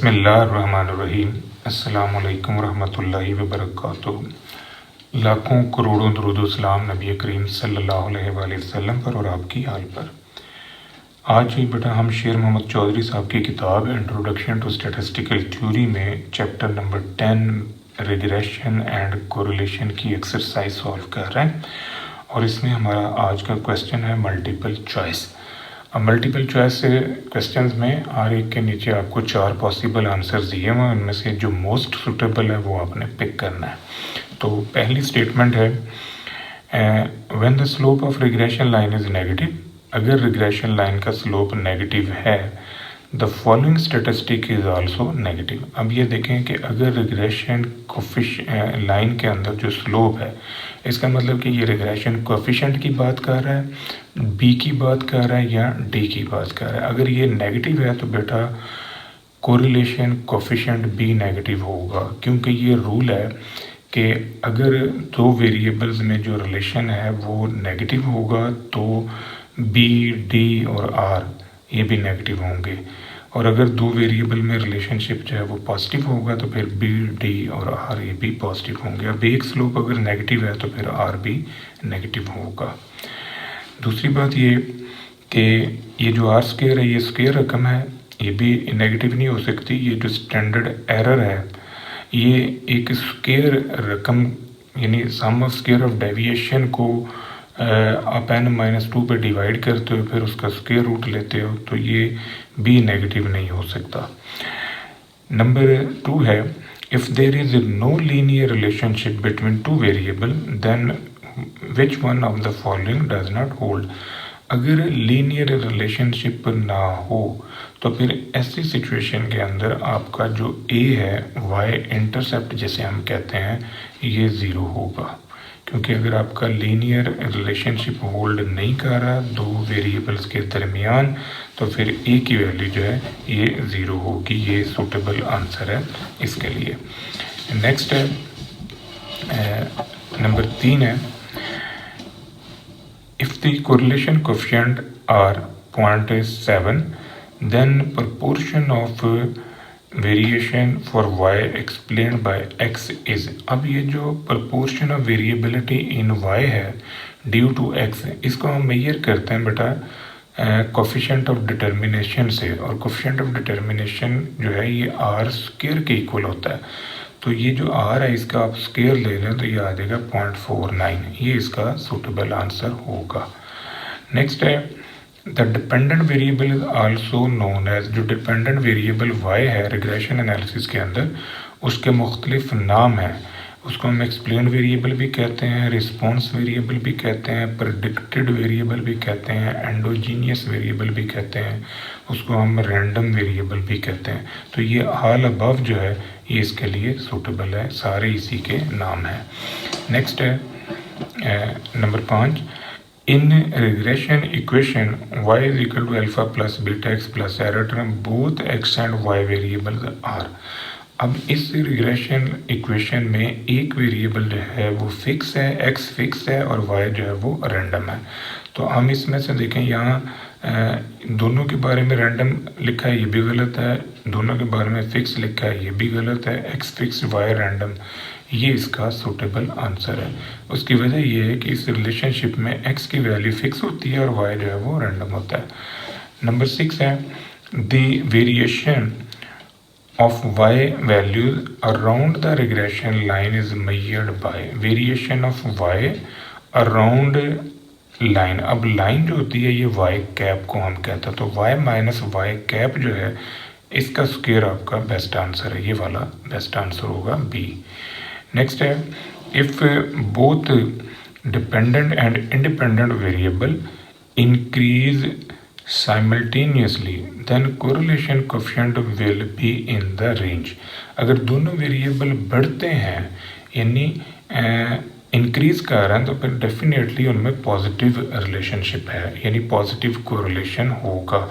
बिस्मिल्लाहिर्रहमानिर्रहीम। अस्सलामु अलैकुम रहमतुल्लाहि व बरकातुहू। लाखों करोड़ों दुरूद सलाम नबी करीम सल्लल्लाहु अलैहि वसल्लम पर और आपकी हाल पर। आज ही बेटा हम शेर मोहम्मद चौधरी साहब की किताब इंट्रोडक्शन टू स्टैटिस्टिकल थ्योरी में chapter number 10 regression and correlation की एक्सरसाइज सॉल्व कर रहे हैं और इसमें हमारा आज का क्वेश्चन है मल्टीपल चॉइस। अब मल्टीपल चॉइस क्वेश्चंस में हर एक के नीचे आपको 4 पॉसिबल आंसर्स दिए हुए हैं, उनमें से जो मोस्ट सुटेबल है वो आपने पिक करना है। तो पहली स्टेटमेंट है when the slope of regression line is negative, अगर रिग्रेशन लाइन का स्लोप नेगेटिव है the following statistic is also negative. अब ये देखें कि अगर रिग्रेशन लाइन के अंदर जो स्लोप है, इसका मतलब कि ये रिग्रेशन कोफिशिएंट की बात कर रहा है, बी की बात कर रहा है या डी की बात कर रहा है। अगर ये नेगेटिव है तो बेटा कोरिलेशन कोफिशिएंट बी नेगेटिव होगा, क्योंकि ये रूल है कि अगर दो वेरिएबल्स में जो रिलेशन है वो नेगेटिव होगा तो बी, डी और आर ये भी नेगेटिव होंगे, और अगर दो वेरिएबल में रिलेशनशिप जो है वो पॉजिटिव होगा तो फिर बी, डी और आर ये भी पॉजिटिव होंगे। अब एक स्लोप अगर नेगेटिव है तो फिर आर भी नेगेटिव होगा। दूसरी बात ये कि ये जो आर स्क्वायर है ये स्क्वायर रकम है, ये भी नेगेटिव नहीं हो सकती। ये जो स्टैंडर्ड एरर है ये एक स्क्वायर रकम यानी सम ऑफ स्क्वायर ऑफ डेविएशन को आप n-2 पे डिवाइड करते हो फिर उसका स्क्वायर रूट लेते हो, तो ये भी नेगेटिव नहीं हो सकता। नंबर 2 है if there is no linear relationship between two variable then which one of the following does not hold. अगर लीनियर रिलेशनशिप ना हो तो फिर ऐसी सिचुएशन के अंदर आपका जो ए है वाई इंटरसेप्ट जिसे हम कहते हैं ये ज़ीरो होगा, क्योंकि अगर आपका लीनियर रिलेशनशिप होल्ड नहीं कर रहा दो वेरिएबल्स के दरमियान तो फिर ए की वैल्यू जो है ये ज़ीरो होगी। ये सूटेबल आंसर है इसके लिए। नेक्स्ट है नंबर 3 है if the correlation coefficient are 0.7 then proportion of variation for y explained by x is. अब ये जो proportion of variability in y है ड्यू टू x, इसको हम मेजर करते हैं बेटा कोफिशिएंट ऑफ डिटर्मिनेशन से, और कोफिशिएंट ऑफ डिटर्मिनेशन जो है ये r स्क्वायर के इक्वल होता है। तो ये जो r है इसका आप स्क्वायर ले लें तो ये आ जाएगा 0.49, ये इसका सूटेबल आंसर होगा। नेक्स्ट है the dependent variable is also known as, जो डिपेंडेंट वेरिएबल y है रिग्रेशन एनालिसिस के अंदर उसके मुख्तलिफ नाम हैं। उसको हम एक्सप्लेन वेरिएबल भी कहते हैं, रिस्पॉन्स वेरिएबल भी कहते हैं, प्रेडिक्टेड वेरिएबल भी कहते हैं, एंडोजीनियस वेरिएबल भी कहते हैं, उसको हम रैंडम वेरिएबल भी कहते हैं। तो ये ऑल अबव जो है ये इसके लिए सूटेबल है, सारे इसी के नाम हैं। नेक्स्ट है number 5 in regression equation y is equal to alpha plus beta x plus error term both x and y variable are. अब इस रिग्रेशन इक्वेशन में एक वेरिएबल जो है वो फिक्स है, x फिक्स है और y जो है वो रैंडम है। तो हम इसमें से देखें यहाँ दोनों के बारे में रैंडम लिखा है ये भी गलत है, दोनों के बारे में फिक्स लिखा है ये भी गलत है, x फिक्स y रैंडम ये इसका सूटेबल आंसर है। उसकी वजह ये है कि इस रिलेशनशिप में x की वैल्यू फिक्स होती है और y जो है वो रैंडम होता है। नंबर 6 है the variation of y values around the regression line is measured by variation of y around line। अब लाइन जो होती है ये y कैप को हम कहते हैं, तो y माइनस y कैप जो है इसका स्क्वायर आपका बेस्ट आंसर है, ये वाला बेस्ट आंसर होगा बी। नेक्स्ट है if both dependent and independent variable increase simultaneously then correlation coefficient will be in the range। अगर दोनों वेरिएबल बढ़ते हैं यानी इंक्रीज कर रहे हैं तो फिर डेफिनेटली उनमें पॉजिटिव रिलेशनशिप है यानी पॉजिटिव कोरिलेशन होगा।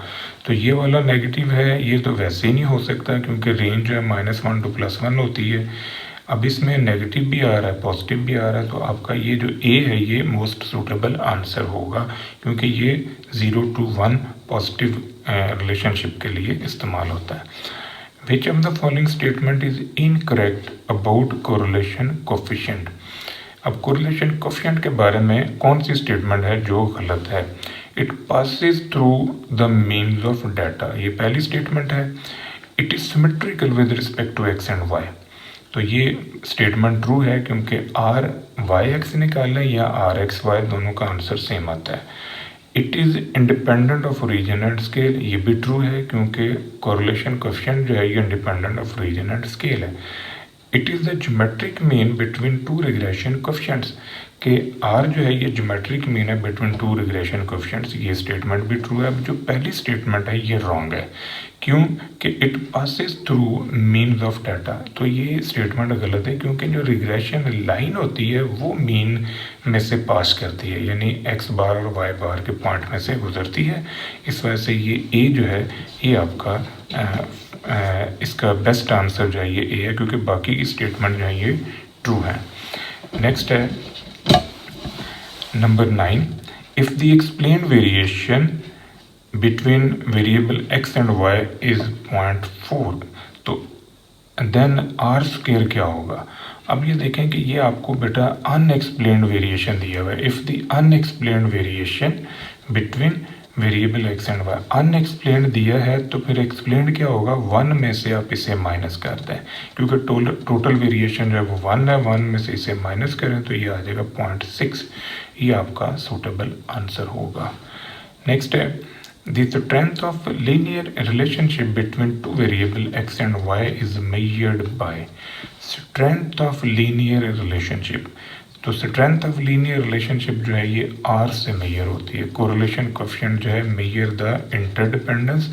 तो ये वाला नेगेटिव है, ये तो वैसे ही नहीं हो सकता क्योंकि रेंज जो है -1 to +1 होती है। अब इसमें नेगेटिव भी आ रहा है पॉजिटिव भी आ रहा है, तो आपका ये जो ए है ये मोस्ट सूटेबल आंसर होगा, क्योंकि ये 0 to 1 पॉजिटिव रिलेशनशिप के लिए इस्तेमाल होता है। Which of the following statement is incorrect about correlation coefficient. अब कोरिलेशन कोफिशिएंट के बारे में कौन सी स्टेटमेंट है जो गलत है। It passes through the means of data, ये पहली स्टेटमेंट है। It is symmetrical with respect to x and y, तो ये स्टेटमेंट ट्रू है क्योंकि आर वाई एक्स निकालना है या आर एक्स वाई, दोनों का आंसर सेम आता है। It is independent of reason and scale, ये भी ट्रू है क्योंकि कोरिलेशन कोएफिशिएंट जो है ये independent of reason and scale है। It is the geometric mean between two regression coefficients, कि आर जो है ये ज्योमेट्रिक मीन है बिटवीन टू रिग्रेशन कोएफिशिएंट्स, ये स्टेटमेंट भी ट्रू है। अब जो पहली स्टेटमेंट है ये रॉन्ग है, क्यों कि it passes through means of data, तो ये स्टेटमेंट गलत है क्योंकि जो रिग्रेशन लाइन होती है वो मीन में से पास करती है, यानी एक्स बार और वाई बार के पॉइंट में से गुजरती है। इस वजह से ये ए जो है ये आपका इसका बेस्ट आंसर जो है ये ए है, क्योंकि बाकी की स्टेटमेंट जो है ये ट्रू है। नेक्स्ट है number 9, if the explain variation between variable x and y is 0.4, तो देन आर स्क्वायर क्या होगा। अब ये देखें कि ये आपको बेटा अनएक्सप्लेन्ड वेरिएशन दिया हुआ है। If the unexplained variation between variable x and y unexplained दिया है, तो फिर एक्सप्लेन्ड क्या होगा, 1 में से आप इसे माइनस कर दें, क्योंकि टोटल वेरिएशन जो है वो 1 है, 1 में से इसे माइनस करें तो ये आ जाएगा 0.6, ये आपका सूटेबल आंसर होगा। नेक्स्ट है the strength of linear relationship between two variable x and y is measured by strength of linear relationship। तो strength of linear relationship जो है ये r से मेजर होती है। correlation coefficient जो है measure the interdependence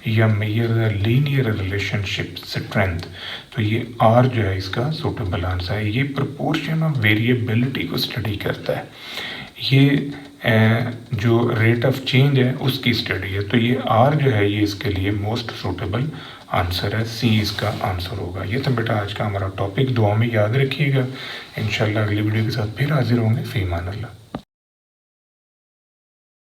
या measure the linear relationship strength, तो ये r जो है इसका suitable आंसर है। ये proportion of variability को स्टडी करता है, ये जो रेट ऑफ चेंज है उसकी स्टडी है, तो ये आर जो है ये इसके लिए मोस्ट सूटेबल आंसर है, सी इसका आंसर होगा। ये तो बेटा आज का हमारा टॉपिक, दुआ में याद रखिएगा। इंशाल्लाह अगली वीडियो के साथ फिर हाजिर होंगे। फी मान अल्लाह।